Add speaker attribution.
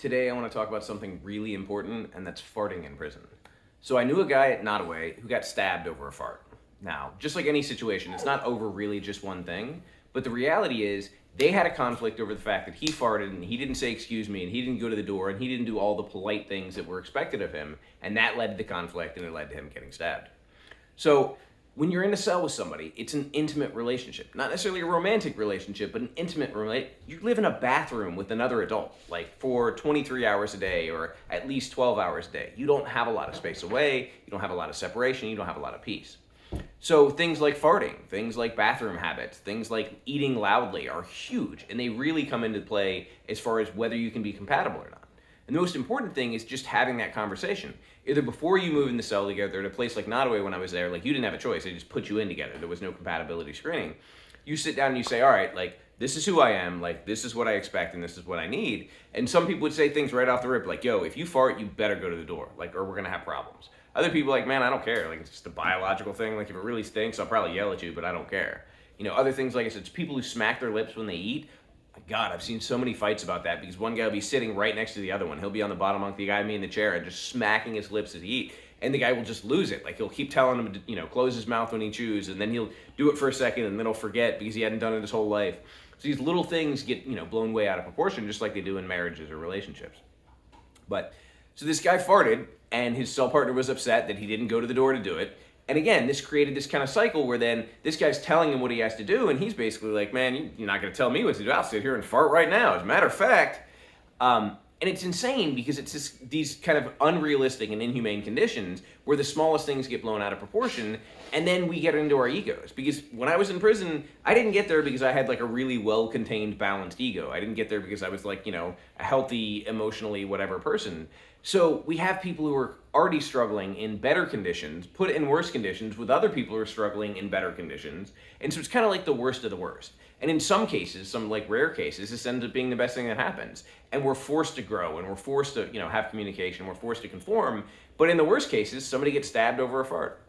Speaker 1: Today I want to talk about something really important, and that's farting in prison. So I knew a guy at Nottoway who got stabbed over a fart. Now, just like any situation, it's not over really just one thing, but the reality is they had a conflict over the fact that he farted and he didn't say excuse me and he didn't go to the door and he didn't do all the polite things that were expected of him, and that led to the conflict and it led to him getting stabbed. So when you're in a cell with somebody, it's an intimate relationship. Not necessarily a romantic relationship, but an intimate relationship. You live in a bathroom with another adult, like for 23 hours a day or at least 12 hours a day. You don't have a lot of space away, you don't have a lot of separation, you don't have a lot of peace. So things like farting, things like bathroom habits, things like eating loudly are huge, and they really come into play as far as whether you can be compatible or not. And the most important thing is just having that conversation. Either before you move in the cell together at a place like Nottoway when I was there, like you didn't have a choice, they just put you in together. There was no compatibility screening. You sit down and you say, all right, like this is who I am, like this is what I expect and this is what I need. And some people would say things right off the rip like, yo, if you fart, you better go to the door, like, or we're gonna have problems. Other people are like, man, I don't care. Like it's just a biological thing. Like if it really stinks, I'll probably yell at you, but I don't care. You know, other things like I said, it's people who smack their lips when they eat. My God, I've seen so many fights about that because one guy will be sitting right next to the other one. He'll be on the bottom bunk, the guy me in the chair, and just smacking his lips as he eat. And the guy will just lose it. Like he'll keep telling him to, close his mouth when he chews, and then he'll do it for a second, and then he'll forget because he hadn't done it his whole life. So these little things get, blown way out of proportion, just like they do in marriages or relationships. But so this guy farted, and his cell partner was upset that he didn't go to the door to do it. And again, this created this kind of cycle where then this guy's telling him what he has to do, and he's basically like, man, you're not going to tell me what to do. I'll sit here and fart right now. As a matter of fact, and it's insane because it's these kind of unrealistic and inhumane conditions where the smallest things get blown out of proportion, and then we get into our egos. Because when I was in prison, I didn't get there because I had like a really well-contained, balanced ego. I didn't get there because I was like, a healthy, emotionally, whatever person. So we have people who are already struggling in better conditions, put in worse conditions with other people who are struggling in better conditions. And so it's kind of like the worst of the worst. And in some cases, some like rare cases, this ends up being the best thing that happens. And we're forced to grow and we're forced to, have communication, we're forced to conform. But in the worst cases, somebody gets stabbed over a fart.